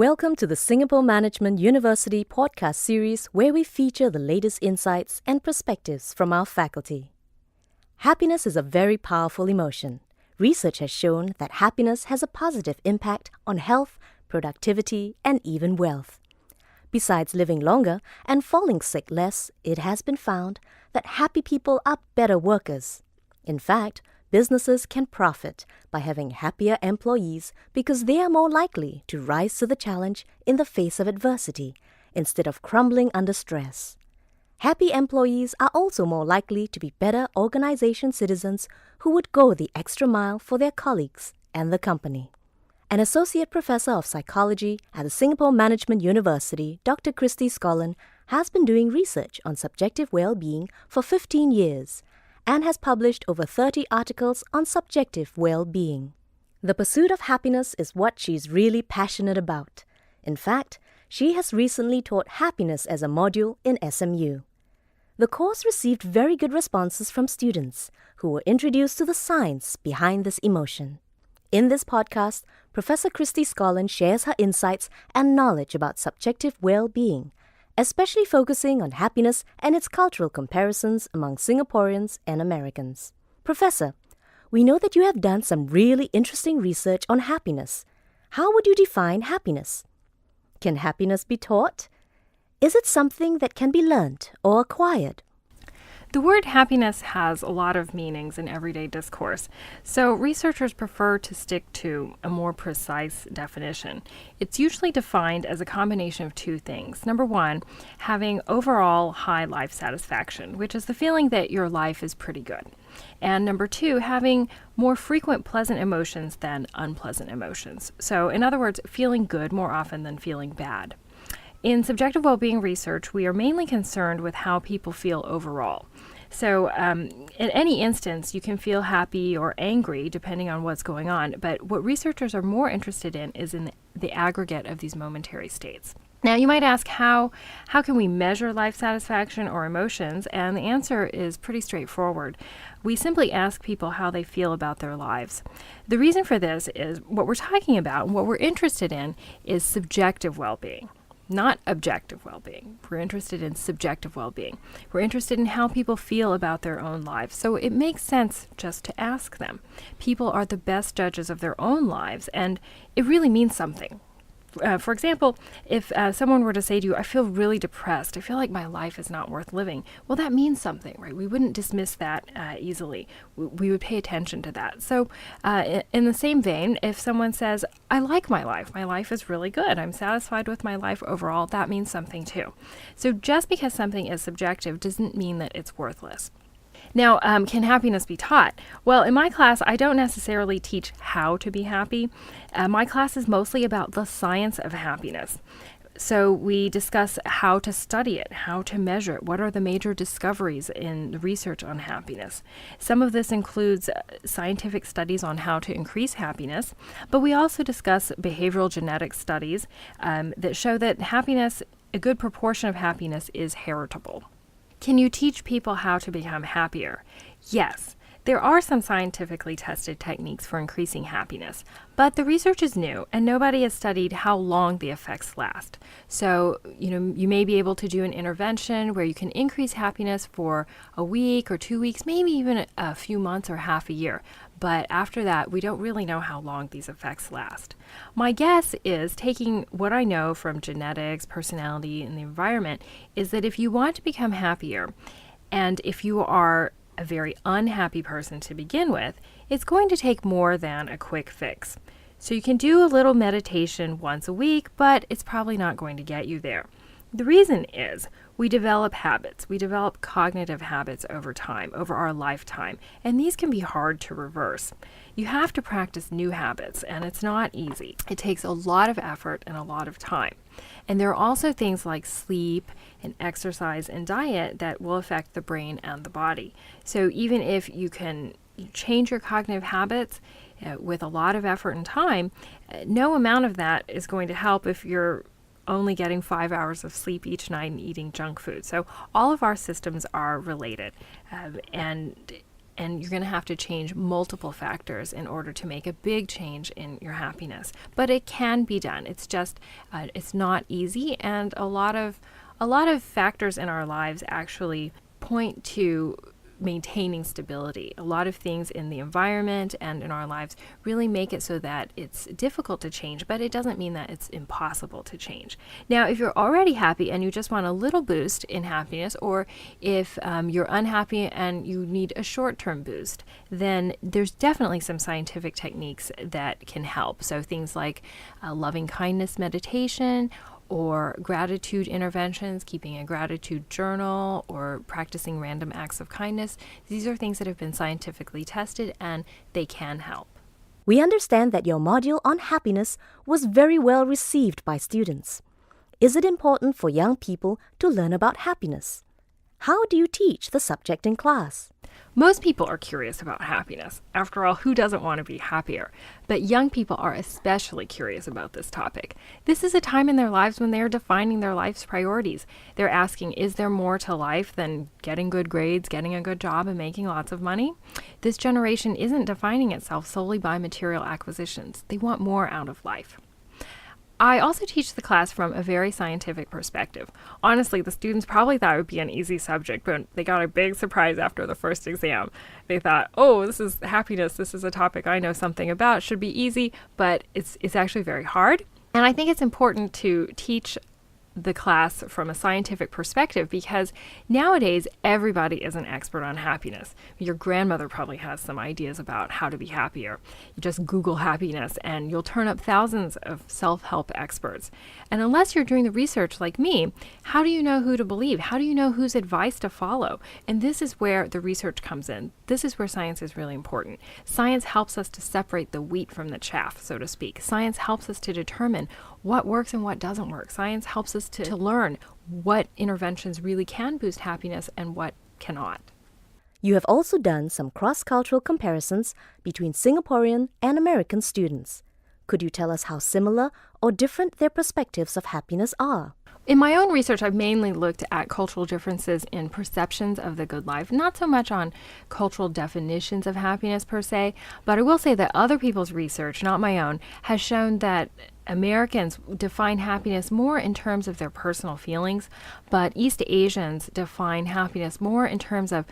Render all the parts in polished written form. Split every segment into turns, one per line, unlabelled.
Welcome to the Singapore Management University podcast series where we feature the latest insights and perspectives from our faculty. Happiness is a very powerful emotion. Research has shown that happiness has a positive impact on health, productivity, and even wealth. Besides living longer and falling sick less, it has been found that happy people are better workers. In fact, businesses can profit by having happier employees because they are more likely to rise to the challenge in the face of adversity instead of crumbling under stress. Happy employees are also more likely to be better organization citizens who would go the extra mile for their colleagues and the company. An associate professor of psychology at the Singapore Management University, Dr. Christy Scollin, has been doing research on subjective well-being for 15 years and has published over 30 articles on subjective well-being. The pursuit of happiness is what she's really passionate about. In fact, she has recently taught happiness as a module in SMU. The course received very good responses from students who were introduced to the science behind this emotion. In this podcast, Professor Christy Scollin shares her insights and knowledge about subjective well-being, especially focusing on happiness and its cultural comparisons among Singaporeans and Americans. Professor, we know that you have done some really interesting research on happiness. How would you define happiness? Can happiness be taught? Is it something that can be learned or acquired?
The word happiness has a lot of meanings in everyday discourse, so researchers prefer to stick to a more precise definition. It's usually defined as a combination of two things. Number one, having overall high life satisfaction, which is the feeling that your life is pretty good. And number two, having more frequent pleasant emotions than unpleasant emotions. So in other words, feeling good more often than feeling bad. In subjective well-being research, we are mainly concerned with how people feel overall. So in any instance, you can feel happy or angry depending on what's going on, but what researchers are more interested in is in the aggregate of these momentary states. Now, you might ask, how can we measure life satisfaction or emotions? And the answer is pretty straightforward. We simply ask people how they feel about their lives. The reason for this is what we're talking about, and what we're interested in is subjective well-being. Not objective well-being. We're interested in subjective well-being. We're interested in how people feel about their own lives. So it makes sense just to ask them. People are the best judges of their own lives, and it really means something. For example, if someone were to say to you, I feel really depressed, I feel like my life is not worth living, well, that means something, right? We wouldn't dismiss that easily. We would pay attention to that. So in the same vein, if someone says, I like my life is really good, I'm satisfied with my life overall, that means something too. So just because something is subjective doesn't mean that it's worthless. Now, can happiness be taught? Well, in my class, I don't necessarily teach how to be happy. My class is mostly about the science of happiness. So we discuss how to study it, how to measure it, what are the major discoveries in the research on happiness. Some of this includes scientific studies on how to increase happiness, but we also discuss behavioral genetic studies that show that happiness, a good proportion of happiness, is heritable. Can you teach people how to become happier? Yes. There are some scientifically tested techniques for increasing happiness, but the research is new and nobody has studied how long the effects last. So, you may be able to do an intervention where you can increase happiness for a week or 2 weeks, maybe even a few months or half a year. But after that, we don't really know how long these effects last. My guess is, taking what I know from genetics, personality, and the environment, is that if you want to become happier, and if you are a very unhappy person to begin with, it's going to take more than a quick fix. So you can do a little meditation once a week, but it's probably not going to get you there. The reason is we develop habits. We develop cognitive habits over time, over our lifetime, and these can be hard to reverse. You have to practice new habits, and it's not easy. It takes a lot of effort and a lot of time. And there are also things like sleep and exercise and diet that will affect the brain and the body. So even if you can change your cognitive habits with a lot of effort and time, no amount of that is going to help if you're only getting 5 hours of sleep each night and eating junk food. So all of our systems are related, and and you're going to have to change multiple factors in order to make a big change in your happiness. But it can be done. It's just, it's not easy, and a lot of factors in our lives actually point to maintaining stability. A lot of things in the environment and in our lives really make it so that it's difficult to change, but it doesn't mean that it's impossible to change. Now, if you're already happy and you just want a little boost in happiness, or if you're unhappy and you need a short-term boost, then there's definitely some scientific techniques that can help. So things like loving kindness meditation, or gratitude interventions, keeping a gratitude journal, or practicing random acts of kindness. These are things that have been scientifically tested, and they can help.
We understand that your module on happiness was very well received by students. Is it important for young people to learn about happiness? How do you teach the subject in class?
Most people are curious about happiness. After all, who doesn't want to be happier? But young people are especially curious about this topic. This is a time in their lives when they are defining their life's priorities. They're asking, is there more to life than getting good grades, getting a good job, and making lots of money? This generation isn't defining itself solely by material acquisitions. They want more out of life. I also teach the class from a very scientific perspective. Honestly, the students probably thought it would be an easy subject, but they got a big surprise after the first exam. They thought, oh, this is happiness. This is a topic I know something about. It should be easy, but it's actually very hard. And I think it's important to teach the class from a scientific perspective, because nowadays everybody is an expert on happiness. Your grandmother probably has some ideas about how to be happier. You just Google happiness and you'll turn up thousands of self-help experts. And unless you're doing the research like me, how do you know who to believe? How do you know whose advice to follow? And this is where the research comes in. This is where science is really important. Science helps us to separate the wheat from the chaff, so to speak. Science helps us to determine what works and what doesn't work. Science helps us to learn what interventions really can boost happiness and what cannot.
You have also done some cross-cultural comparisons between Singaporean and American students. Could you tell us how similar or different their perspectives of happiness are?
In my own research, I've mainly looked at cultural differences in perceptions of the good life, not so much on cultural definitions of happiness per se, but I will say that other people's research, not my own, has shown that Americans define happiness more in terms of their personal feelings, but East Asians define happiness more in terms of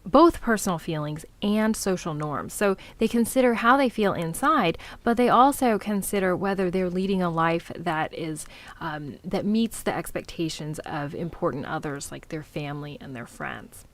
both personal feelings and social norms. So they consider how they feel inside, but they also consider whether they're leading a life that is that meets the expectations of important others like their family and their friends.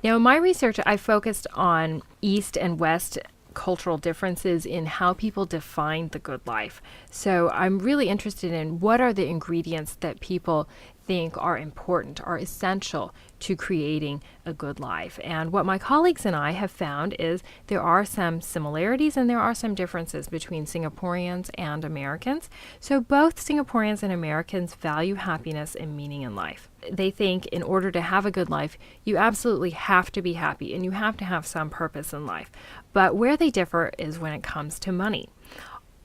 Now, in my research, I focused on East and West cultural differences in how people define the good life. So I'm really interested in what are the ingredients that people think are important, are essential to creating a good life. And what my colleagues and I have found is there are some similarities and there are some differences between Singaporeans and Americans. So both Singaporeans and Americans value happiness and meaning in life. They think in order to have a good life, you absolutely have to be happy and you have to have some purpose in life. But where they differ is when it comes to money.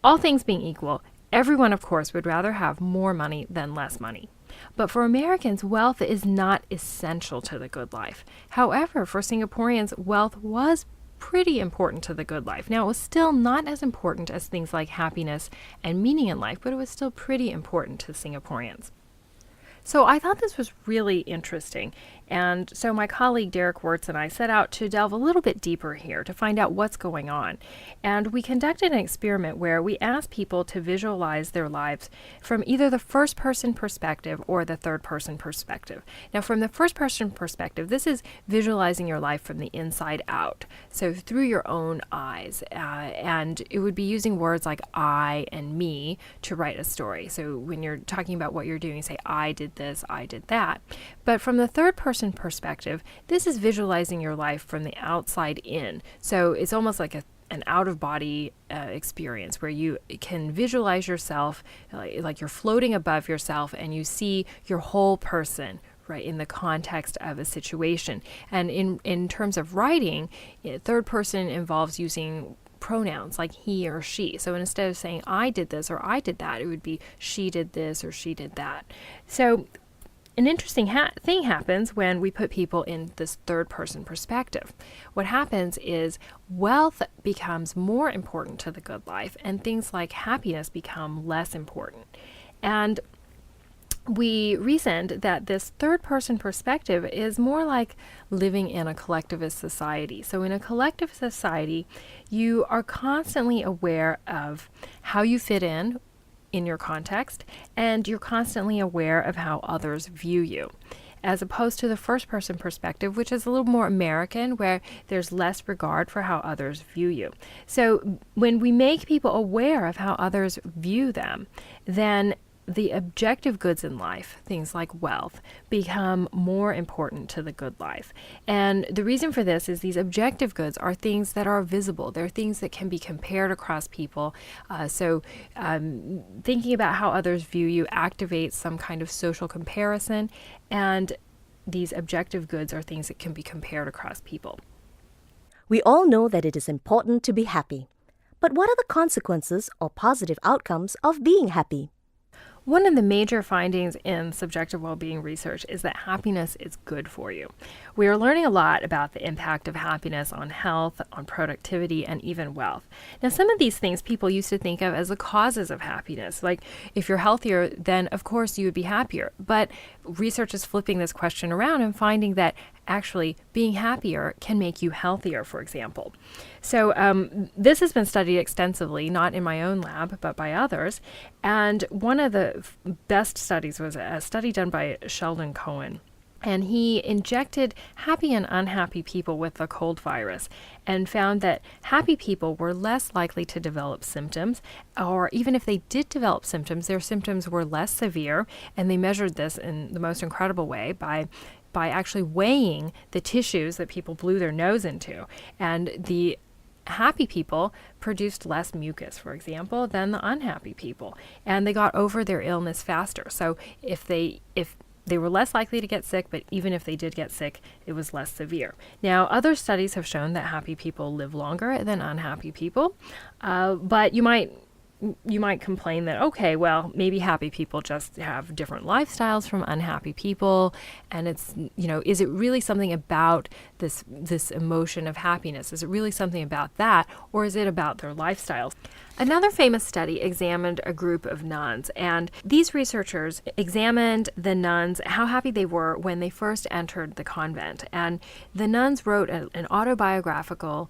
All things being equal, everyone, of course, would rather have more money than less money. But for Americans, wealth is not essential to the good life. However, for Singaporeans, wealth was pretty important to the good life. Now, it was still not as important as things like happiness and meaning in life, but it was still pretty important to Singaporeans. So I thought this was really interesting. And so my colleague Derek Wirtz and I set out to delve a little bit deeper here to find out what's going on. And we conducted an experiment where we asked people to visualize their lives from either the first person perspective or the third person perspective. Now, from the first person perspective, this is visualizing your life from the inside out. So through your own eyes. And it would be using words like I and me to write a story. So when you're talking about what you're doing, say, I did this, I did that. But from the third person perspective, this is visualizing your life from the outside in. So it's almost like an out-of-body experience where you can visualize yourself like you're floating above yourself and you see your whole person, right, in the context of a situation. And in terms of writing, third person involves using pronouns like he or she. So instead of saying I did this or I did that, it would be she did this or she did that. So an interesting thing happens when we put people in this third person perspective. What happens is wealth becomes more important to the good life, and things like happiness become less important. And we reasoned that this third person perspective is more like living in a collectivist society. So in a collective society, you are constantly aware of how you fit in your context, and you're constantly aware of how others view you, as opposed to the first person perspective, which is a little more American, where there's less regard for how others view you. So when we make people aware of how others view them, then the objective goods in life, things like wealth, become more important to the good life. And the reason for this is these objective goods are things that are visible. They're things that can be compared across people. So thinking about how others view you activates some kind of social comparison, and these objective goods are things that can be compared across people.
We all know that it is important to be happy. But what are the consequences or positive outcomes of being happy?
One of the major findings in subjective well-being research is that happiness is good for you. We are learning a lot about the impact of happiness on health, on productivity, and even wealth. Now, some of these things people used to think of as the causes of happiness. Like, if you're healthier, then of course you would be happier. But research is flipping this question around and finding that actually being happier can make you healthier, for example. So this has been studied extensively, not in my own lab, but by others. And one of the best studies was a study done by Sheldon Cohen. And he injected happy and unhappy people with the cold virus and found that happy people were less likely to develop symptoms, or even if they did develop symptoms, their symptoms were less severe. And they measured this in the most incredible way by actually weighing the tissues that people blew their nose into. And the happy people produced less mucus, for example, than the unhappy people. And they got over their illness faster. So if they were less likely to get sick, but even if they did get sick, it was less severe. Now, other studies have shown that happy people live longer than unhappy people, but you might complain that, okay, well, maybe happy people just have different lifestyles from unhappy people, and it's, is it really something about this emotion of happiness? Is it really something about that, or is it about their lifestyles? Another famous study examined a group of nuns, and these researchers examined the nuns, how happy they were when they first entered the convent. And the nuns wrote an autobiographical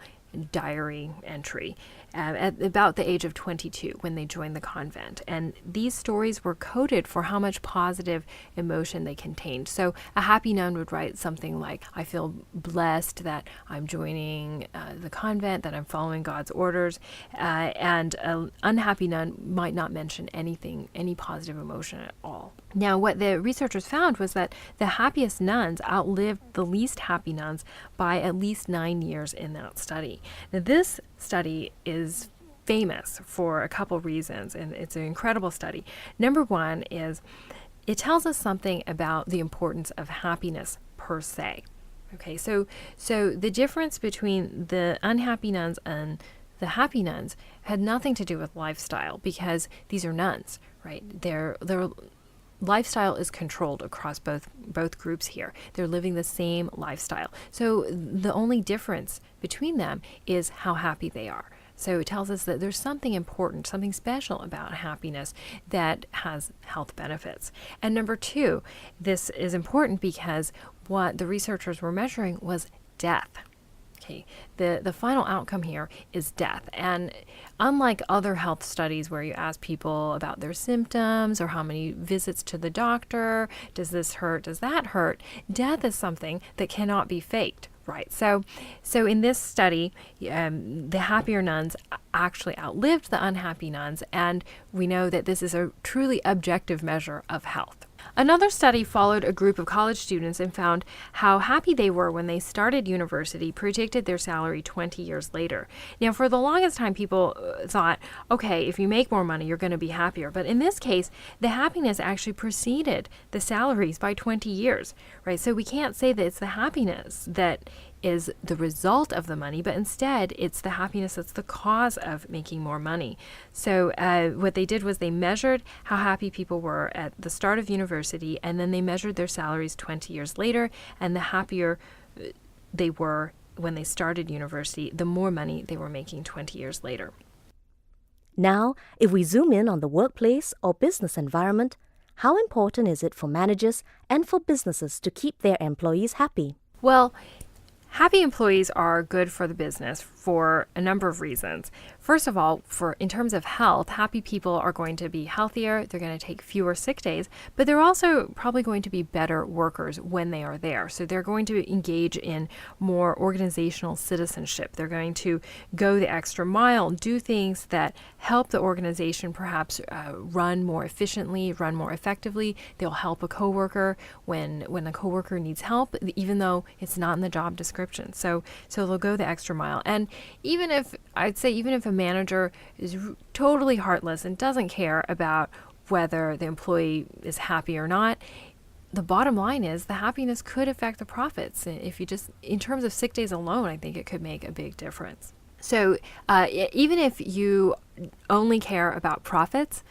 diary entry at about the age of 22 when they joined the convent. And these stories were coded for how much positive emotion they contained. So a happy nun would write something like, I feel blessed that I'm joining the convent, that I'm following God's orders. And an unhappy nun might not mention any positive emotion at all. Now, what the researchers found was that the happiest nuns outlived the least happy nuns by at least 9 years in that study. Now, this study is famous for a couple reasons, and it's an incredible study. Number one is it tells us something about the importance of happiness per se. Okay, so the difference between the unhappy nuns and the happy nuns had nothing to do with lifestyle, because these are nuns, right? Their lifestyle is controlled across both groups here. They're living the same lifestyle. So the only difference between them is how happy they are. So it tells us that there's something important, something special about happiness that has health benefits. And number two, this is important because what the researchers were measuring was death. Okay, the final outcome here is death. And unlike other health studies where you ask people about their symptoms or how many visits to the doctor, does this hurt, does that hurt, death is something that cannot be faked. Right. So in this study, the happier nuns actually outlived the unhappy nuns, and we know that this is a truly objective measure of health. Another study followed a group of college students and found how happy they were when they started university predicted their salary 20 years later. Now, for the longest time, people thought, okay, if you make more money, you're going to be happier. But in this case, the happiness actually preceded the salaries by 20 years, right? So we can't say that it's the happiness that is the result of the money, but instead it's the happiness that's the cause of making more money. So what they did was they measured how happy people were at the start of university, and then they measured their salaries 20 years later, and the happier they were when they started university, the more money they were making 20 years later.
Now, if we zoom in on the workplace or business environment, how important is it for managers and for businesses to keep their employees happy?
Well, happy employees are good for the business for a number of reasons. First of all, in terms of health, happy people are going to be healthier, they're going to take fewer sick days, but they're also probably going to be better workers when they are there. So they're going to engage in more organizational citizenship. They're going to go the extra mile, do things that help the organization perhaps run more efficiently, run more effectively. They'll help a coworker when a coworker needs help, even though it's not in the job description. So they'll go the extra mile. And even if a manager is totally heartless and doesn't care about whether the employee is happy or not, the bottom line is the happiness could affect the profits. If you just, in terms of sick days alone, I think it could make a big difference. So even if you only care about profits,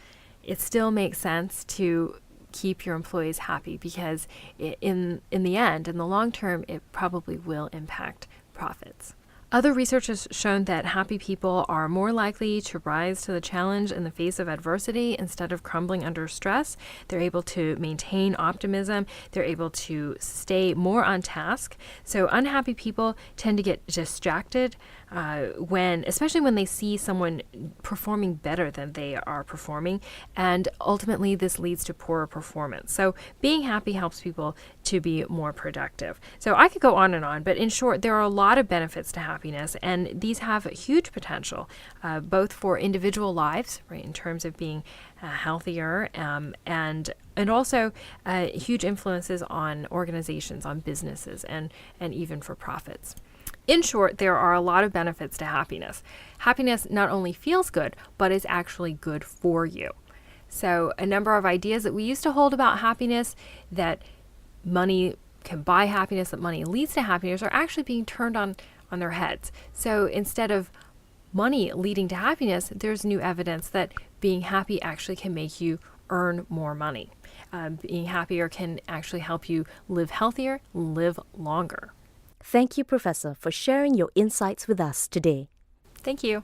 it still makes sense to keep your employees happy, because in the end, in the long term, it probably will impact profits. Other research has shown that happy people are more likely to rise to the challenge in the face of adversity instead of crumbling under stress. They're able to maintain optimism. They're able to stay more on task. So unhappy people tend to get distracted especially when they see someone performing better than they are performing, and ultimately this leads to poorer performance. So being happy helps people to be more productive. So I could go on and on, but in short, there are a lot of benefits to happiness, and these have huge potential, both for individual lives, right, in terms of being healthier, and also huge influences on organizations, on businesses, and even for profits. In short, there are a lot of benefits to happiness. Happiness not only feels good, but is actually good for you. So a number of ideas that we used to hold about happiness, that money can buy happiness, that money leads to happiness, are actually being turned on their heads. So instead of money leading to happiness, there's new evidence that being happy actually can make you earn more money. Being happier can actually help you live healthier, live longer.
Thank you, Professor, for sharing your insights with us today.
Thank you.